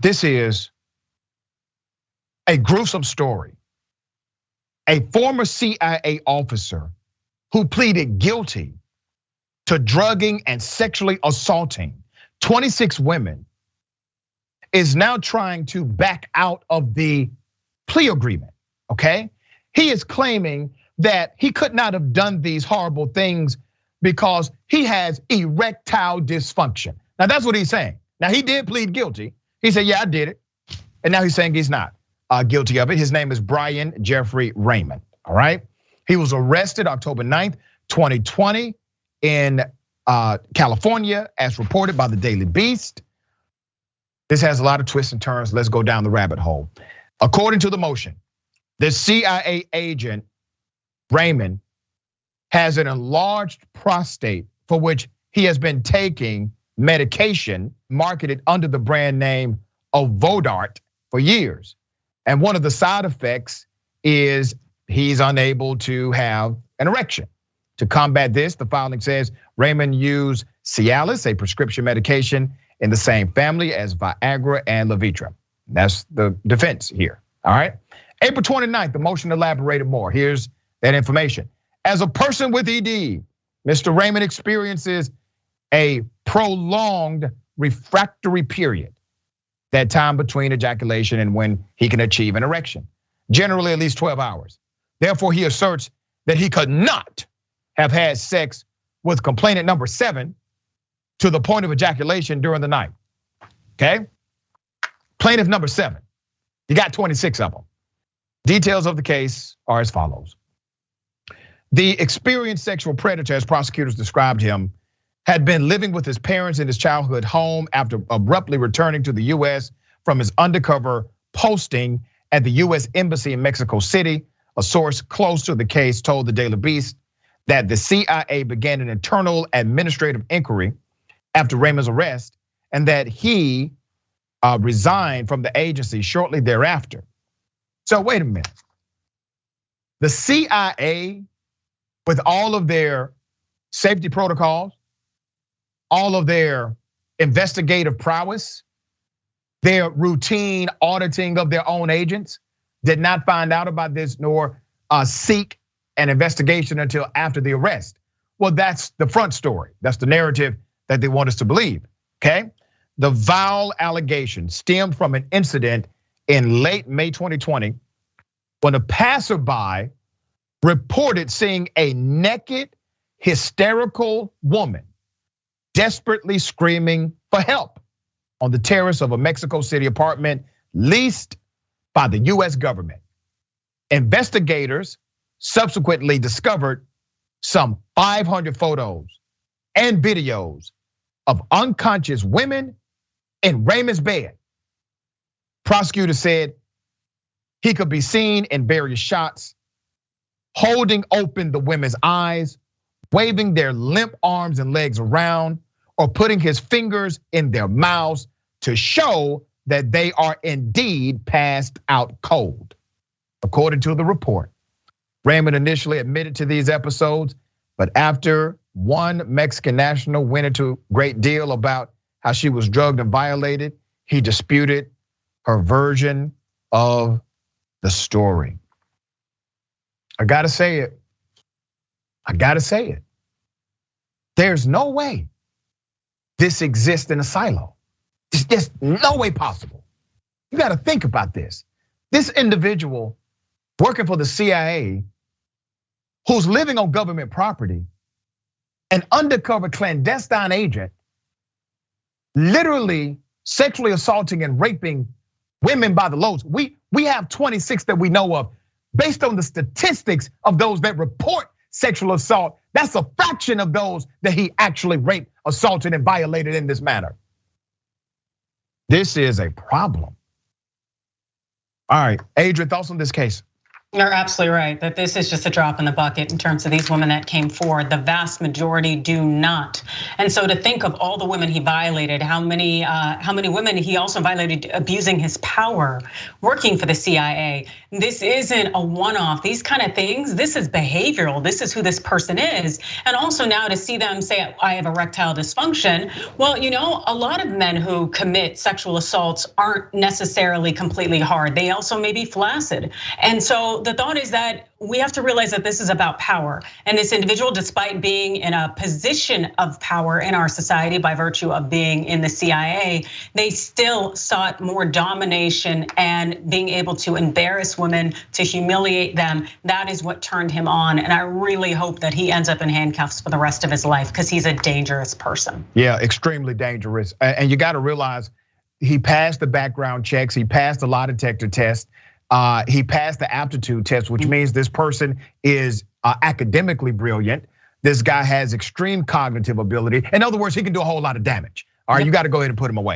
This is a gruesome story. A former CIA officer who pleaded guilty to drugging and sexually assaulting 26 women is now trying to back out of the plea agreement, okay? He is claiming that he could not have done these horrible things because he has erectile dysfunction. Now that's what he's saying. Now he did plead guilty. He said, yeah, I did it. And now he's saying he's not guilty of it. His name is Brian Jeffrey Raymond, all right? He was arrested October 9th, 2020 in California as reported by the Daily Beast. This has a lot of twists and turns. Let's go down the rabbit hole. According to the motion, the CIA agent Raymond has an enlarged prostate for which he has been taking medication marketed under the brand name Ovodart for years. And one of the side effects is he's unable to have an erection. To combat this, the filing says Raymond used Cialis, a prescription medication in the same family as Viagra and Levitra. That's the defense here, all right? April 29th, the motion elaborated more. Here's that information. As a person with ED, Mr. Raymond experiences a prolonged refractory period, that time between ejaculation and when he can achieve an erection, generally at least 12 hours. Therefore, he asserts that he could not have had sex with complainant number 7 to the point of ejaculation during the night, okay? Plaintiff number 7, you got 26 of them. Details of the case are as follows. The experienced sexual predator, as prosecutors described him, had been living with his parents in his childhood home after abruptly returning to the US from his undercover posting at the US Embassy in Mexico City. A source close to the case told the Daily Beast that the CIA began an internal administrative inquiry after Raymond's arrest and that he resigned from the agency shortly thereafter. So wait a minute. The CIA, with all of their safety protocols, all of their investigative prowess, their routine auditing of their own agents, did not find out about this nor seek an investigation until after the arrest. Well, that's the front story. That's the narrative that they want us to believe, okay? The vile allegation stemmed from an incident in late May 2020 when a passerby reported seeing a naked, hysterical woman desperately screaming for help on the terrace of a Mexico City apartment leased by the US government. Investigators subsequently discovered some 500 photos and videos of unconscious women in Raymond's bed. Prosecutors said he could be seen in various shots, holding open the women's eyes, waving their limp arms and legs around, or putting his fingers in their mouths to show that they are indeed passed out cold. According to the report, Raymond initially admitted to these episodes, but after one Mexican national went into a great deal about how she was drugged and violated, he disputed her version of the story. I gotta say it. I gotta say it. There's no way this exists in a silo. It's just no way possible. You gotta think about this. This individual working for the CIA who's living on government property, an undercover clandestine agent, literally sexually assaulting and raping women by the loads. We have 26 that we know of. Based on the statistics of those that report sexual assault, that's a fraction of those that he actually raped, assaulted, and violated in this manner. This is a problem. All right, Adrienne, thoughts on this case? You're absolutely right that this is just a drop in the bucket in terms of these women that came forward. The vast majority do not. And so to think of all the women he violated, how many women he also violated, abusing his power, working for the CIA. This isn't a one-off. These kind of things, this is behavioral. This is who this person is. And also now to see them say, I have erectile dysfunction. Well, a lot of men who commit sexual assaults aren't necessarily completely hard. They also may be flaccid. And so the thought is that we have to realize that this is about power. And this individual, despite being in a position of power in our society by virtue of being in the CIA, they still sought more domination and being able to embarrass women, to humiliate them. That is what turned him on. And I really hope that he ends up in handcuffs for the rest of his life because he's a dangerous person. Yeah, extremely dangerous. And you got to realize he passed the background checks. He passed the lie detector test. He passed the aptitude test, which means this person is academically brilliant. This guy has extreme cognitive ability. In other words, he can do a whole lot of damage. All right, you got to go ahead and put him away.